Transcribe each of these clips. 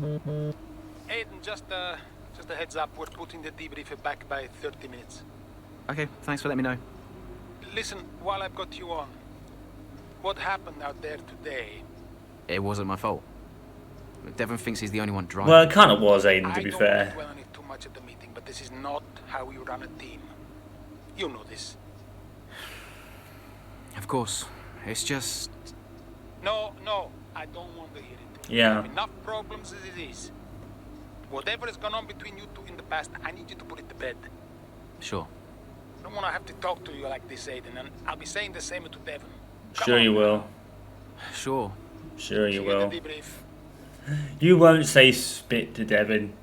Aiden, just a heads up. We're putting the debrief back by 30 minutes. Okay, thanks for letting me know. Listen, while I've got you on, what happened out there today? It wasn't my fault. Devon thinks he's the only one driving. Well, it kind of was, Aiden, to be I don't fair. want to dwell on it too much at the meeting, but this is not how we run a team. You know this. Of course. It's just... No, I don't want to hear it. Yeah. We have enough problems as it is. Whatever has gone on between you two in the past, I need you to put it to bed. Sure. I don't want to have to talk to you like this, Aiden, and I'll be saying the same to Devon. Sure you will. Sure. Sure you will. The debrief. You won't say spit to Devon.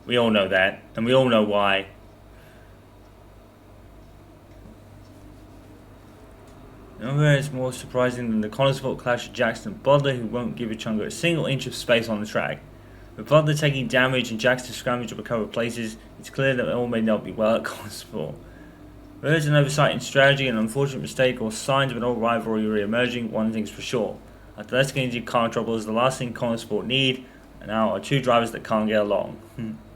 We all know that, and we all know why. Nowhere is more surprising than the Connorsport clash of Jackson and Butler, who won't give Chunga a single inch of space on the track. With Butler taking damage and Jackson scrambling to recover places, it's clear that all may not be well at Connorsport. Whether it's an oversight in strategy, an unfortunate mistake, or signs of an old rivalry re-emerging, one thing's for sure. After let's get into car trouble is the last thing Connorsport need, and now are two drivers that can't get along.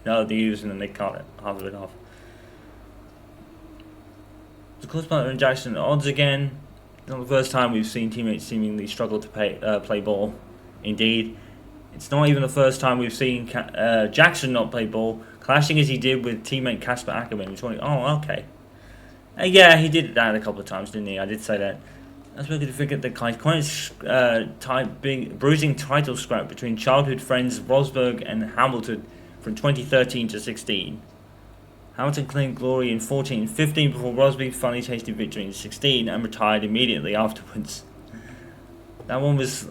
No, they're using and they cut it, half of it off. Of course, Butler and Jackson at odds again. It's not the first time we've seen teammates seemingly struggle to play ball. Indeed, it's not even the first time we've seen Jackson not play ball, clashing as he did with teammate Casper Ackerman. Oh, okay. Yeah, he did that a couple of times, didn't he? I did say that. That's where we could figure the big bruising title scrap between childhood friends Rosberg and Hamilton from 2013 to 16. Hamilton claimed glory in 14 and 15 before Rosberg finally tasted victory in 16 and retired immediately afterwards. That one was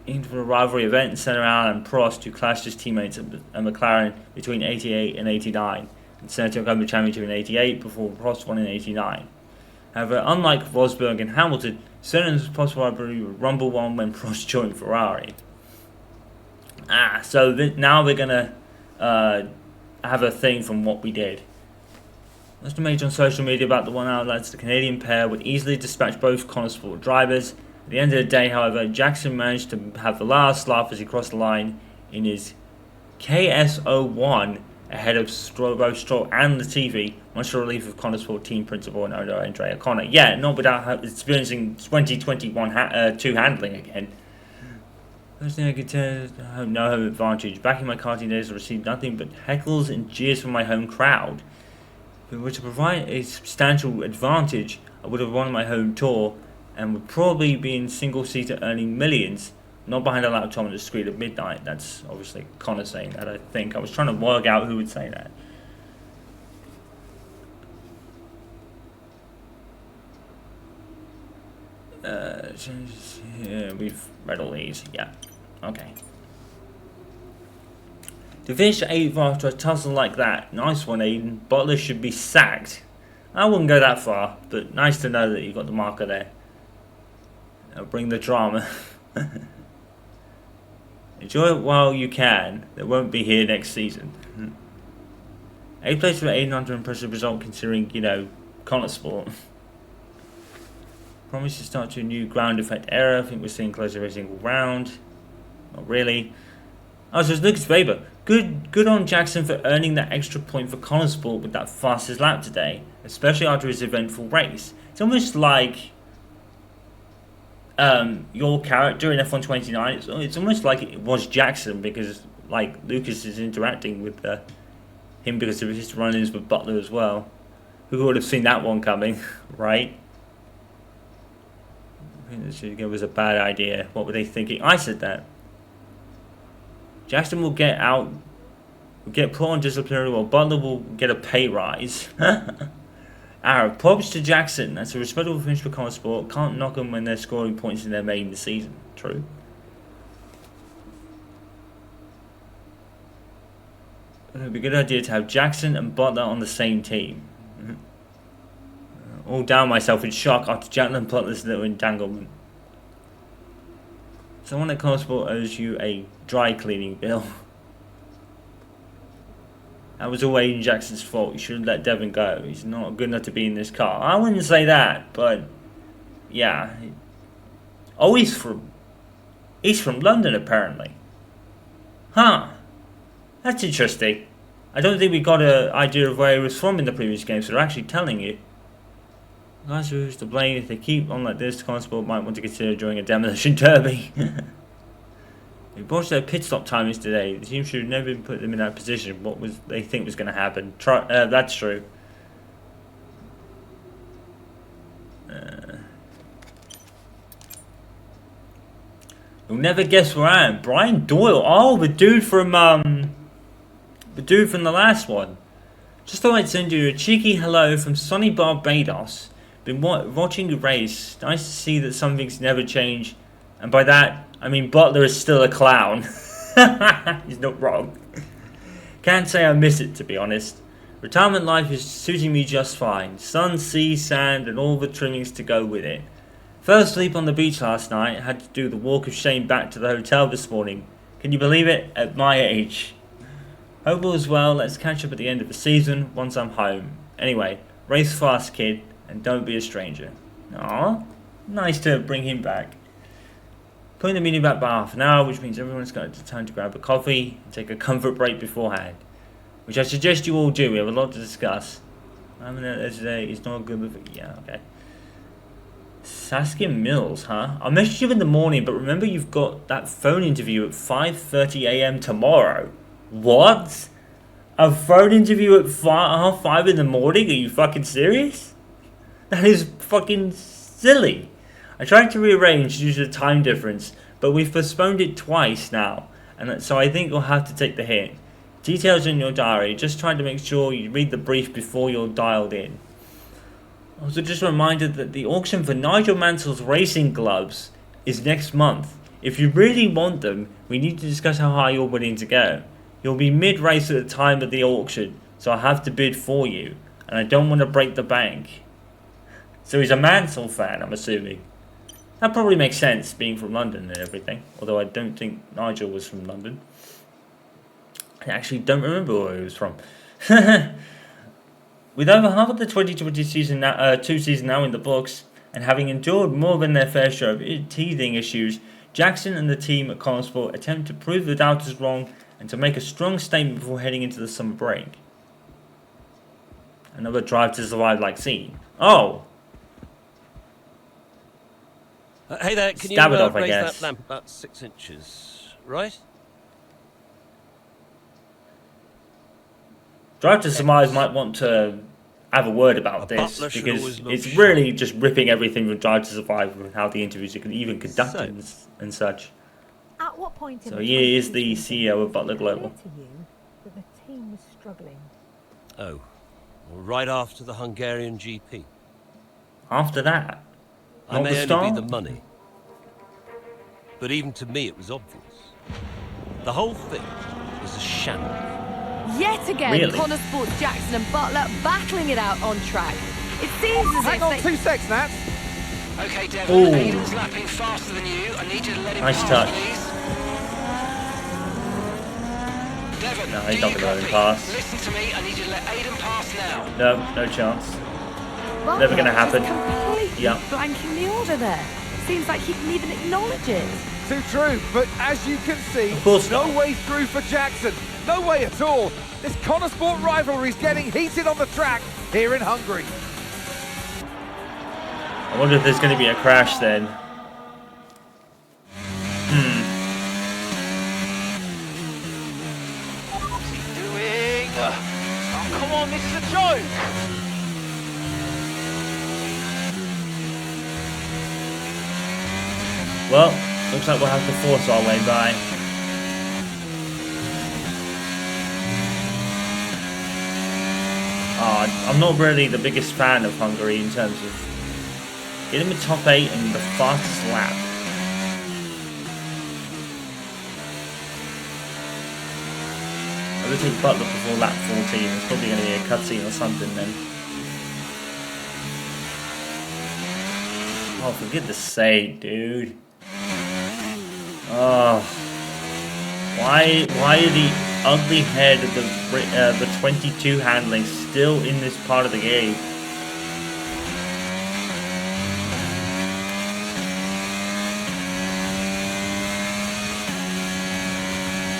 aimed for a rivalry event and Senna and Prost, who clashed as teammates at McLaren between 88 and 89, and Senna took home the championship in 88 before Prost won in 89. However, unlike Rosberg and Hamilton, Senna's possible rivalry would rumble on when Prost joined Ferrari. So now we're going to have a thing from what we did. Most of the made on social media about the one outlets, the Canadian pair would easily dispatch both Connorsport drivers. At the end of the day, however, Jackson managed to have the last laugh as he crossed the line in his KS01 ahead of both Stroll and Latifi, much to the relief of Connorsport team principal and owner Andrea Connor. Yeah, not without experiencing 2021 two handling again. First thing I could tell, I have no home advantage. Back in my karting days, I received nothing but heckles and jeers from my home crowd. If it were to provide a substantial advantage, I would have won my home tour and would probably be in single-seater earning millions, not behind a laptop on the screen at midnight. That's obviously Connor saying that, I think. I was trying to work out who would say that. Yeah, we've read all these. Yeah. Okay. To finish 8th after a tussle like that, nice one, Aiden. Butler should be sacked. I wouldn't go that far, but nice to know that you got the marker there. Bring the drama. Enjoy it while you can. They won't be here next season. 8th place for Aiden under impressive result considering, Connorsport. Promise to start to a new ground effect era. I think we're seeing close every single round. Not really. Oh, so it's Lucas Weber. Good on Jackson for earning that extra point for Connorsport with that fastest lap today, especially after his eventful race. It's almost like your character in F1 29. It's almost like it was Jackson because Lucas is interacting with him because of his run-ins with Butler as well. Who would have seen that one coming, right? I think it was a bad idea. What were they thinking? I said that. Jackson will get put on disciplinary while Butler will get a pay rise. Props to Jackson. That's a respectable finish for Connorsport. Can't knock them when they're scoring points in their main season. True. It would be a good idea to have Jackson and Butler on the same team. All down myself in shock after Jackson and Butler's little entanglement. Someone at Connorsport owes you a dry cleaning bill. That was all Aiden Jackson's fault. You should have let Devon go. He's not good enough to be in this car. I wouldn't say that, but yeah. Oh, he's from London apparently. Huh. That's interesting. I don't think we got an idea of where he was from in the previous game, so they're actually telling you. Guys who's to blame. If they keep on like this, Constable might want to consider joining a demolition derby. We watched their pit stop timings today. The team should have never put them in that position. What was they think was going to happen? That's true. You'll never guess where I am. Brian Doyle. Oh, the dude from the last one. Just thought I'd send you a cheeky hello from sunny Barbados. Been watching the race. Nice to see that some things never change. And by that, I mean Butler is still a clown. He's not wrong. Can't say I miss it, to be honest. Retirement life is suiting me just fine. Sun, sea, sand, and all the trimmings to go with it. Fell asleep on the beach last night. Had to do the walk of shame back to the hotel this morning. Can you believe it? At my age. Hope all is well. Let's catch up at the end of the season once I'm home. Anyway, race fast, kid, and don't be a stranger. Aw, nice to bring him back. Putting the meeting back by half an hour, which means everyone's got time to grab a coffee and take a comfort break beforehand. Which I suggest you all do. We have a lot to discuss. I'm there today. It's not good with it. Yeah, okay. Saskia Mills, huh? I'll message you in the morning, but remember you've got that phone interview at 5:30 AM tomorrow. What? A phone interview at 5:30 in the morning? Are you fucking serious? That is fucking silly. I tried to rearrange due to the time difference, but we've postponed it twice now, and so I think you'll have to take the hit. Details in your diary. Just trying to make sure you read the brief before you're dialed in. Also, just a reminder that the auction for Nigel Mansell's racing gloves is next month. If you really want them, we need to discuss how high you're willing to go. You'll be mid-race at the time of the auction, so I have to bid for you, and I don't want to break the bank. So he's a Mansell fan, I'm assuming. That probably makes sense, being from London and everything, although I don't think Nigel was from London. I actually don't remember where he was from. With over half of the 2020 season now in the books, and having endured more than their fair share of teething issues, Jackson and the team at Constable attempt to prove the doubters wrong and to make a strong statement before heading into the summer break. Another drive to survive like scene. Oh! Hey there, can you Davidoff, I raise guess. that lamp about 6 inches, right? Drive to Surmise might want to have a word about this, butler should because always look it's sharp. really just ripping everything from Drive to Survive with how the interviews are even conducted and such. At what point in So the he is the 2020 CEO of Butler was it clear Global. to you that the team was struggling? Oh, well, right after the Hungarian GP. After that, I not may the only start. be the money, but even to me it was obvious. The whole thing was a shambles. Yet again, Really? Connor Sports Jackson and Butler battling it out on track. It seems as Hang if on they... 2 seconds, Nats. Okay, Devon, Ooh. Aiden's lapping faster than you. I need you to let him Nice pass, touch. please. Devon, No, do he's not you gonna let him copy? pass. Listen to me, I need you to let Aiden pass now. No chance. Butler Never gonna happen. just completely Yeah. blanking the order there. Seems like he didn't even acknowledge it. Too true, but as you can see, Of course no not. way through for Jackson. No way at all. This Connor Sport rivalry is getting heated on the track here in Hungary. I wonder if there's going to be a crash then. What's he doing? Oh, come on, this is a joke. Well, looks like we'll have to force our way by. I'm not really the biggest fan of Hungary in terms of getting the top 8 and the fastest lap. I'm going to take Butler before lap 14. It's probably going to be a cutscene or something then. Oh, forget the save, dude. Oh, why are the ugly head of the 22 handling still in this part of the game?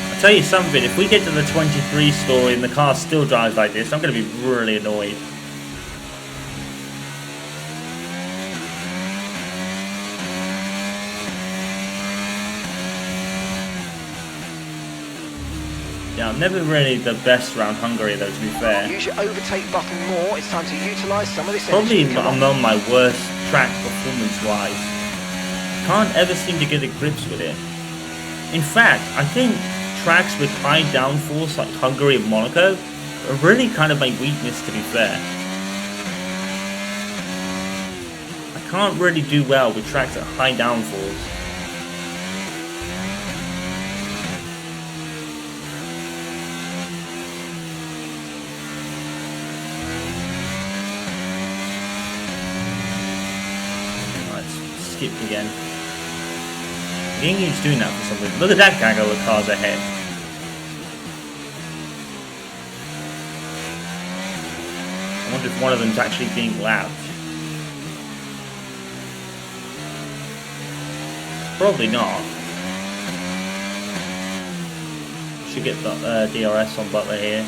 I I'll tell you something, if we get to the 23 story and the car still drives like this, I'm going to be really annoyed. Yeah, I'm never really the best around Hungary though, to be fair. Use your overtake button more. It's time to utilise some of this Probably energy. I'm on my worst track performance-wise. Can't ever seem to get the grips with it. In fact, I think tracks with high downforce like Hungary and Monaco are really kind of my weakness, to be fair. I can't really do well with tracks at high downforce. Skipped again. The game keeps doing that for some reason. Look at that gaggle of cars ahead. I wonder if one of them's actually being lapped. Probably not. Should get the DRS on Butler here.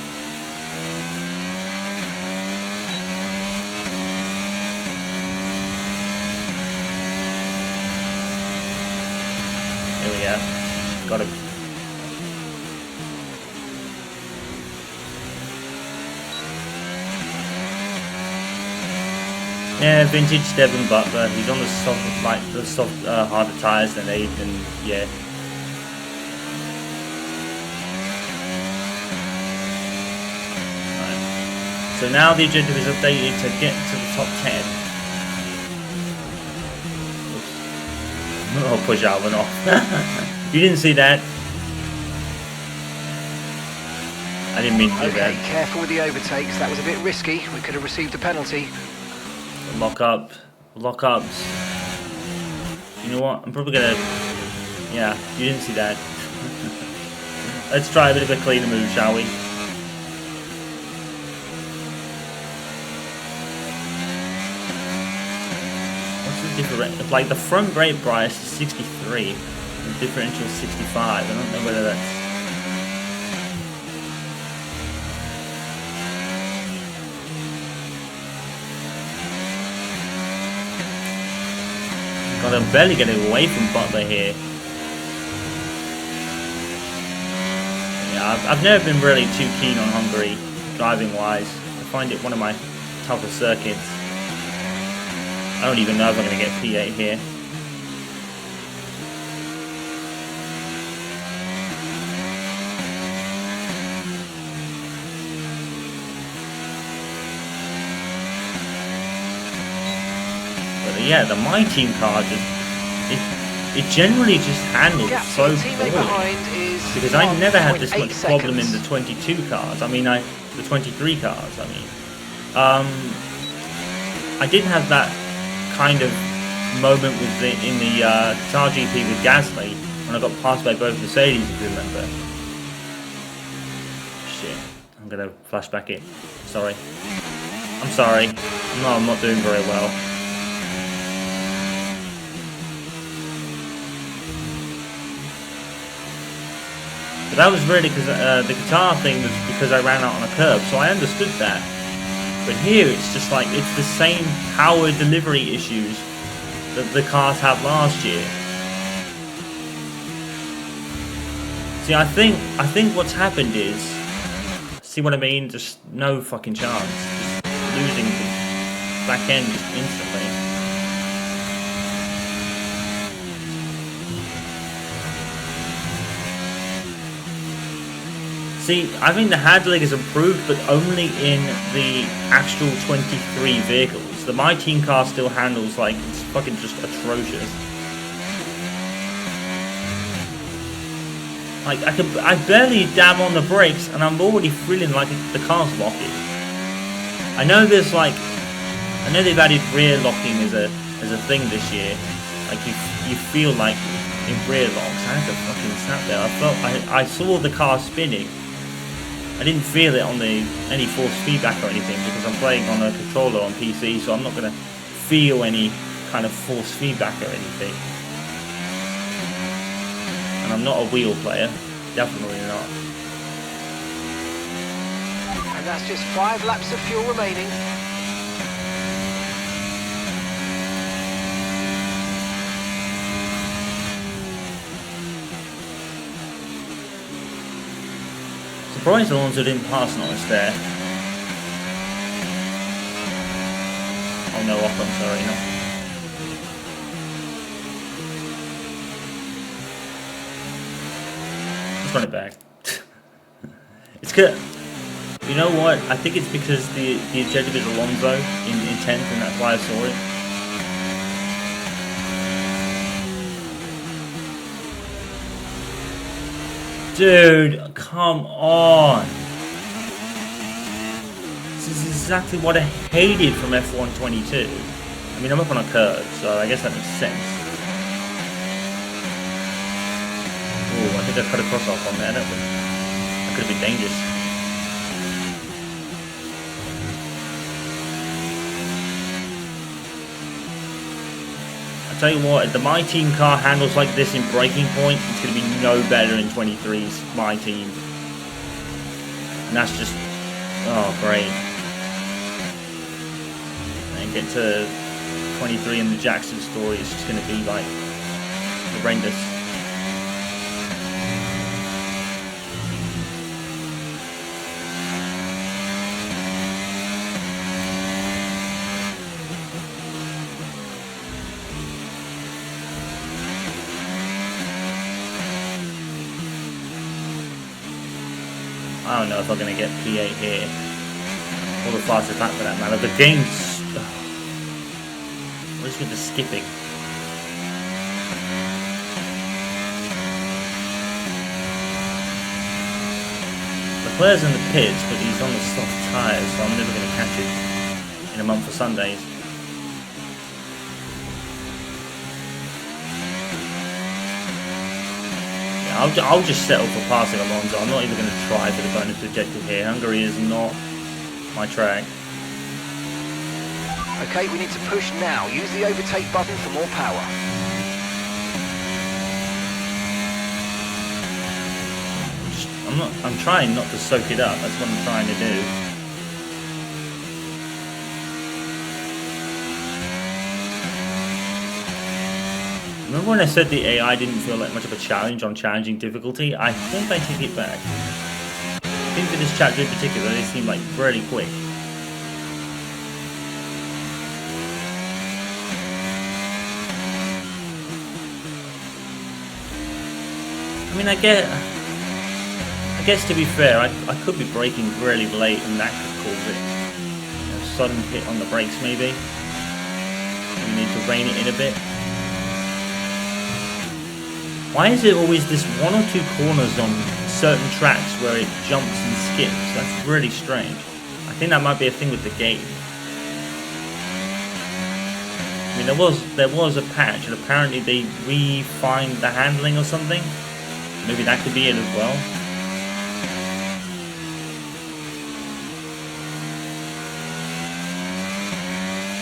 There we go. Got him. Yeah, vintage Devin Butler. He's on the soft, harder tyres than Aiden. Yeah. Right. So now the objective is updated to get to the top 10. I'll push Alvin off. You didn't see that. I didn't mean to do that. Okay, careful with the overtakes. That was a bit risky. We could have received a penalty. Lock up. Lock-ups. You know what? I'm probably gonna... Yeah, you didn't see that. Let's try a bit of a cleaner move, shall we? Like the front brake price is 63, the differential is 65. I don't know whether that's... God, I'm barely getting away from Butler here. Yeah, I've never been really too keen on Hungary, driving wise. I find it one of my tougher circuits. I don't even know if I'm going to get P8 here. But yeah, the My Team car just... It generally just handles so poorly. Because I never had this much problem in the 22 cars. I mean, the 23 cars, I mean. I did have that kind of moment with in the Qatar GP with Gasly when I got passed by both Mercedes, if you remember. Shit, I'm gonna flash back in. Sorry. I'm sorry. No, I'm not doing very well. But that was really because the Qatar thing was because I ran out on a curb, so I understood that. But here it's just like, it's the same power delivery issues that the cars had last year. See, I think what's happened is, see what I mean? Just no fucking chance. Just losing the back end just instantly. See, I think the handling is improved, but only in the actual 23 vehicles. The My Team car still handles like it's fucking just atrocious. Like I barely dab on the brakes, and I'm already feeling like the car's locking. I know they've added rear locking as a thing this year. Like you feel like in rear locks. I had to fucking snap there. I saw the car spinning. I didn't feel it on any force feedback or anything because I'm playing on a controller on PC, so I'm not going to feel any kind of force feedback or anything. And I'm not a wheel player. Definitely not. And that's just 5 laps of fuel remaining. Surprised Alonso didn't pass Norris there. Oh no, Ocon, sorry, no. Let's run it back. It's good. You know what? I think it's because the objective is Alonso in 10th, and that's why I saw it. Dude, come on. This is exactly what I hated from F1 22. I mean, I'm up on a curve, so I guess that makes sense. Oh, I think I cut a cross off on there, don't we? That could have been dangerous. Tell you what, if the My Team car handles like this in braking points, it's going to be no better in 23's My Team. And that's just, oh great. And get to 23 and the Jackson story, it's just going to be like horrendous. I don't know if I'm going to get P8 here, or the fastest lap for that matter. The game's... What is with the skipping? Leclerc's in the pits, but he's on the soft tyres, so I'm never going to catch it in a month of Sundays. I'll just settle for passing Alonso. I'm not even going to try for the bonus objective here. Hungary is not my track. Okay, we need to push now. Use the overtake button for more power. I'm trying not to soak it up. That's what I'm trying to do. Remember when I said the AI didn't feel like much of a challenge on challenging difficulty? I think I take it back. I think for this chapter in particular, they seem like really quick. I mean, I guess to be fair, I could be braking really late and that could cause it. You know, sudden hit on the brakes maybe. We need to rein it in a bit. Why is it always this 1 or 2 corners on certain tracks where it jumps and skips? That's really strange. I think that might be a thing with the game. I mean, there was a patch, and apparently they refined the handling or something. Maybe that could be it as well.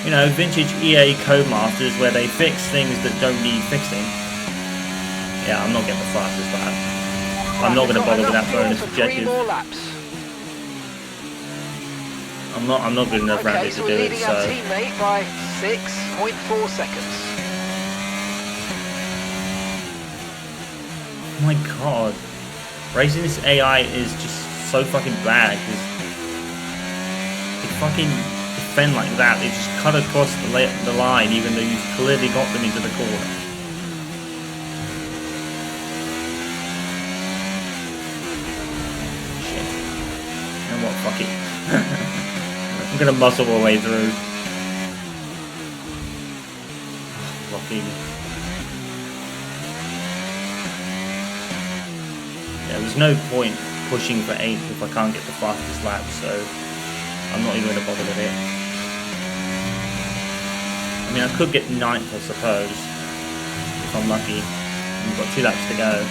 You know, vintage EA Codemasters where they fix things that don't need fixing. Yeah, I'm not getting the fastest lap. I'm not going to bother with that bonus objective. I'm not good enough around here to do it, so... our teammate by 6.4 seconds. Oh my god. Racing this AI is just so fucking bad, because they fucking defend like that. They just cut across the line, even though you've clearly got them into the corner. Fuck it. I'm gonna muscle my way through. Fucking. Yeah, there's no point pushing for 8th if I can't get the fastest lap, so I'm not even gonna bother with it. I mean, I could get 9th, I suppose, if I'm lucky. We've got 2 laps to go.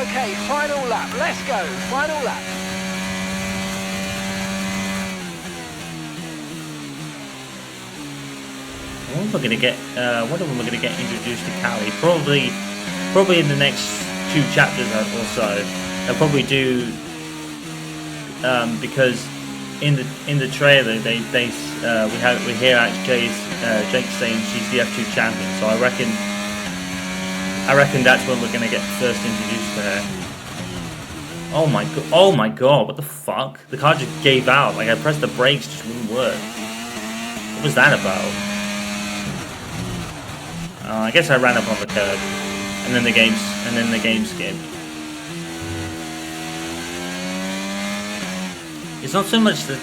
Okay, final lap. Let's go. Final lap. I wonder when we're gonna get introduced to Callie. Probably in the next 2 chapters or so. They'll probably do because in the trailer we hear Jake saying she's the F2 champion. So I reckon that's when we're gonna get first introduced to her. Oh my god! What the fuck? The car just gave out. Like I pressed the brakes, just wouldn't work. What was that about? I guess I ran up on the curb, and then the game skimmed. It's not so much that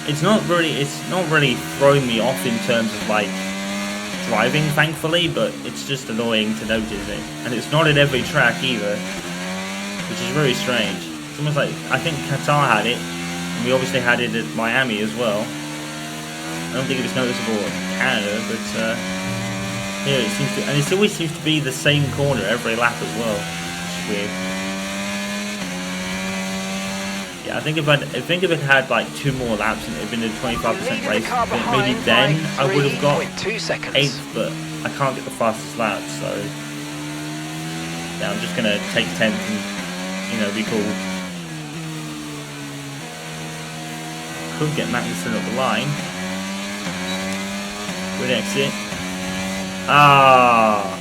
it's not really throwing me off in terms of like driving, thankfully, but it's just annoying to notice it, and it's not in every track either, which is very strange. It's almost like I think Qatar had it, and we obviously had it at Miami as well. I don't think it was noticeable in Canada, but. Here it seems to, and it always seems to be the same corner every lap as well. It's weird. Yeah, I think if it had like 2 more laps and it had been a 25% race, maybe then I would have got 8th, but I can't get the fastest lap, so yeah, I'm just gonna take 10th and be cool. Could get Magnussen up the line. Good exit. Ah.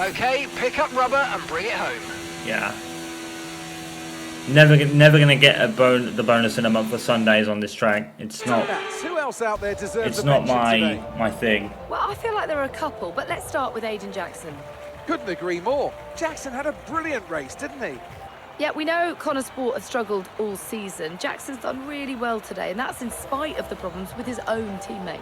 Okay, pick up rubber and bring it home. Yeah. Never gonna get the bonus in a month for Sundays on this track. It's not. Who else out there deserves It's not today? my thing. Well, I feel like there are a couple, but let's start with Aiden Jackson. Couldn't agree more. Jackson had a brilliant race, didn't he? Yeah, we know Connor Sport have struggled all season. Jackson's done really well today, and that's in spite of the problems with his own teammate.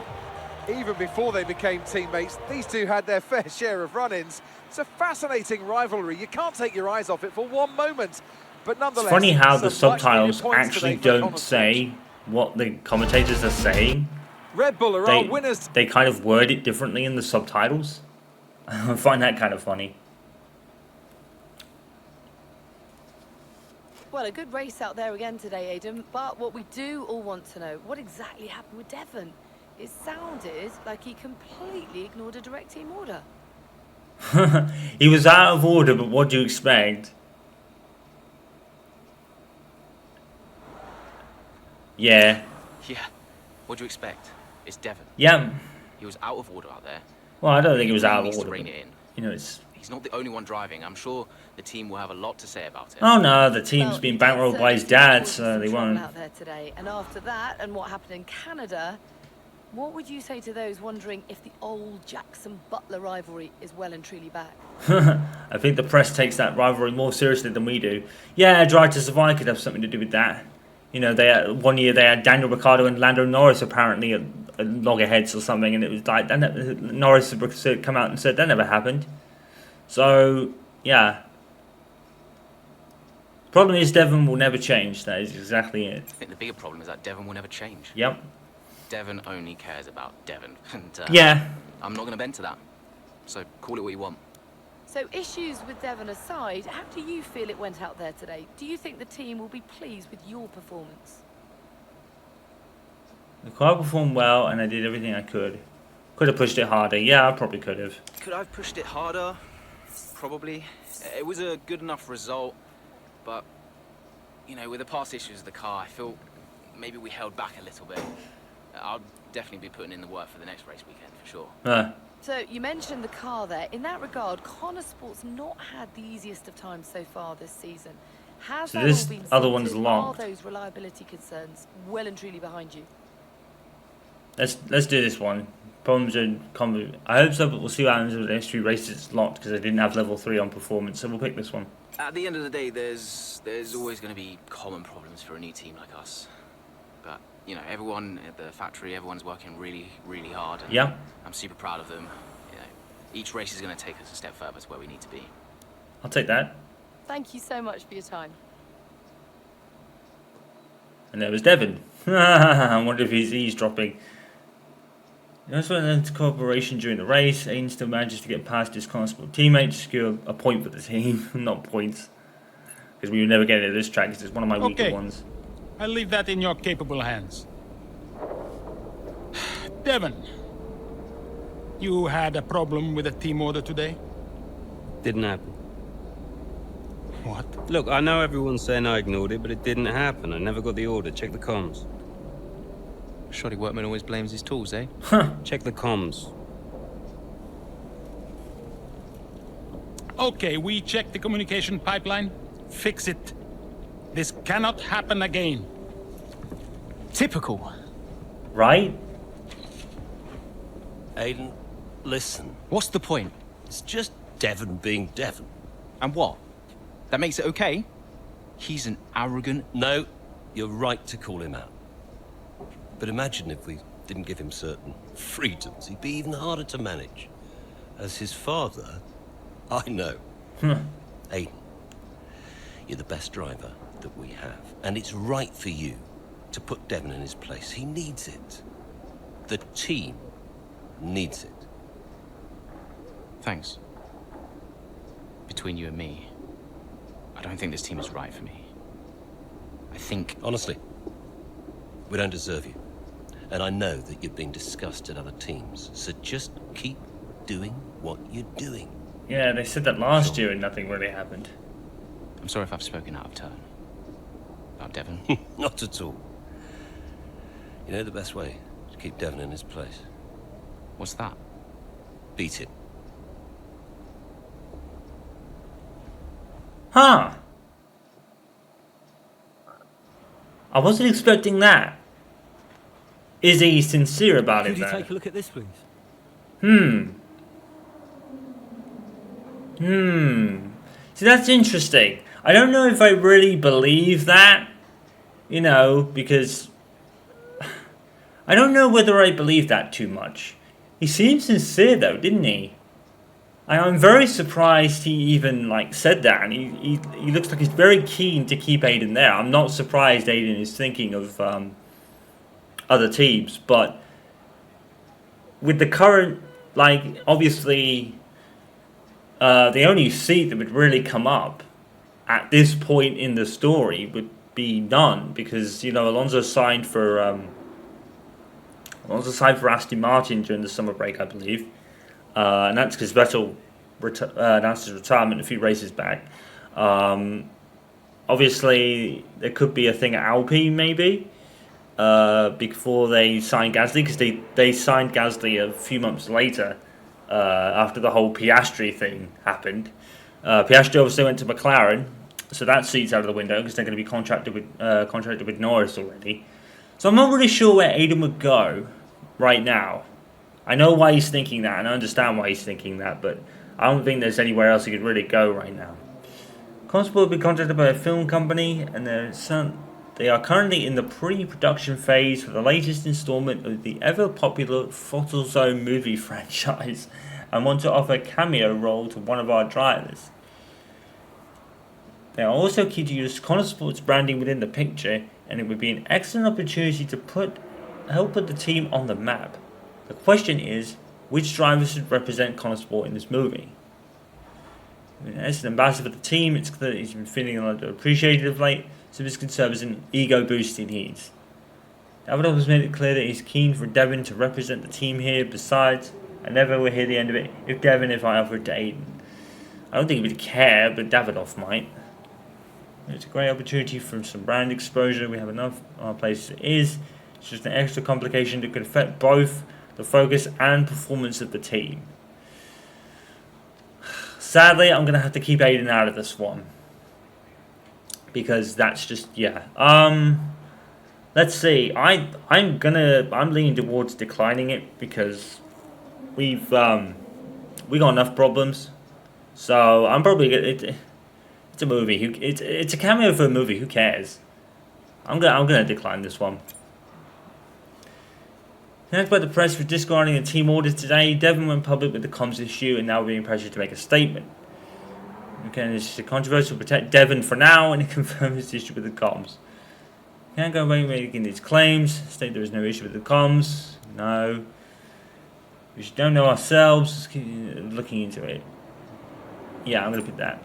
Even before they became teammates, these two had their fair share of run-ins. It's a fascinating rivalry. You can't take your eyes off it for one moment. But nonetheless, It's funny how the some subtitles much-needed points actually today for don't Connor say what the commentators are saying. Red Bull are our winners. They kind of word it differently in the subtitles. I find that kind of funny. Well, a good race out there again today, Aidan. But what we do all want to know, what exactly happened with Devon? It sounded like he completely ignored a direct team order. He was out of order, but what do you expect? Yeah. Yeah. What do you expect? It's Devon. Yeah. He was out of order out there. Well, I don't think he was really out of needs order. to rein it in. You know, it's. He's not the only one driving. I'm sure the team will have a lot to say about it. Oh no, the team's been bankrolled by his dad, so so they won't. out there today. And after that, and what happened in Canada, what would you say to those wondering if the old Jackson-Butler rivalry is well and truly back? I think the press takes that rivalry more seriously than we do. Yeah, Drive to Survive could have something to do with that. You know, one year they had Daniel Ricciardo and Lando Norris apparently at loggerheads or something, and it was like Norris had come out and said that never happened. So yeah. Problem is Devon will never change. That is exactly it. I think the bigger problem is that Devon will never change. Yep. Devon only cares about Devon, and yeah. I'm not going to bend to that. So call it what you want. So issues with Devon aside, how do you feel it went out there today? Do you think the team will be pleased with your performance? The car performed well, and I did everything I could. Could have pushed it harder. Yeah, I probably could have. Could I have pushed it harder? Probably. It was a good enough result, but you know, with the past issues of the car, I feel maybe we held back a little bit. I'll definitely be putting in the work for the next race weekend for sure. So you mentioned the car there. In that regard, Connor Sport's not had the easiest of times so far this season. Has So that this all been other one's sorted? locked. Are those reliability concerns well and truly behind you? Let's do this one. Problems and I hope so, but we'll see what happens with the next few races. It's locked because I didn't have level 3 on performance, so we'll pick this one. At the end of the day, there's always going to be common problems for a new team like us. But you know, everyone at the factory, everyone's working really, really hard. And Yeah. I'm super proud of them. You know, each race is going to take us a step further to where we need to be. I'll take that. Thank you so much for your time. And there was Devon. I wonder if he's eavesdropping. He also went into cooperation during the race. Aiden still manages to get past his constable teammate to secure a point for the team, not points. Because we were never getting to this track, because it's one of my weaker ones. I'll leave that in your capable hands. Devon, you had a problem with a team order today? Didn't happen. What? Look, I know everyone's saying I ignored it, but it didn't happen. I never got the order. Check the comms. Shoddy workman always blames his tools, eh? Check the comms. Okay, we checked the communication pipeline. Fix it. This cannot happen again. Typical. Right? Aiden, listen. What's the point? It's just Devon being Devon. And what? That makes it okay? He's an arrogant... No, you're right to call him out. But imagine if we didn't give him certain freedoms. He'd be even harder to manage. As his father, I know. Aiden, you're the best driver that we have. And it's right for you to put Devon in his place. He needs it. The team needs it. Thanks. Between you and me, I don't think this team is right for me. I think... Honestly, we don't deserve you. And I know that you're being discussed at other teams. So just keep doing what you're doing. Yeah, they said that last year and nothing really happened. I'm sorry if I've spoken out of turn. About Devon. Not at all. You know the best way to keep Devon in his place? What's that? Beat him. Huh. I wasn't expecting that. Is he sincere about it, Could you though? take a look at this, please? See, that's interesting. I don't know if I really believe that, you know, because I don't know whether I believe that too much. He seemed sincere, though, didn't he? I'm very surprised he even, like, said that, and he looks like he's very keen to keep Aiden there. I'm not surprised Aiden is thinking of other teams, but with the current, like, obviously, the only seat that would really come up at this point in the story would be none, because, you know, Alonso signed for Aston Martin during the summer break, I believe. And that's because Vettel announced his retirement a few races back. Obviously, there could be a thing at Alpine, maybe, before they signed Gasly, because they signed Gasly a few months later, after the whole Piastri thing happened. Piastri obviously went to McLaren, so that seat's out of the window, because they're going to be contracted with Norris already. So I'm not really sure where Aiden would go right now. I know why he's thinking that, and I understand why he's thinking that, but I don't think there's anywhere else he could really go right now. Constable will be contacted by a film company, and they are currently in the pre-production phase for the latest installment of the ever-popular Throttle Zone movie franchise, and want to offer a cameo role to one of our drivers. They are also keen to use Consport's branding within the picture, and it would be an excellent opportunity to help put the team on the map. The question is, which drivers should represent Consport in this movie? As an ambassador for the team, it's clear that he's been feeling underappreciated of late, so this can serve as an ego boost he needs. Davidoff has made it clear that he's keen for Devon to represent the team here. Besides, I never will hear the end of it if I offered to Aiden. I don't think he would care, but Davidoff might. It's a great opportunity for some brand exposure. We have enough on our place as it is. It's just an extra complication that could affect both the focus and performance of the team. Sadly, I'm going to have to keep Aiden out of this one, because that's just, yeah. Let's see. I'm leaning towards declining it, because we got enough problems. So I'm probably it's a movie. It's a cameo for a movie. Who cares? I'm gonna decline this one. Next by the press for discarding the team orders today, Devon went public with the comms issue and now being pressured to make a statement. Okay, this is a controversy to protect Devon for now, and he confirmed his issue with the comms. Can't go away making these claims, state there is no issue with the comms. No. which don't know ourselves. Just keep looking into it. Yeah, I'm going to pick that.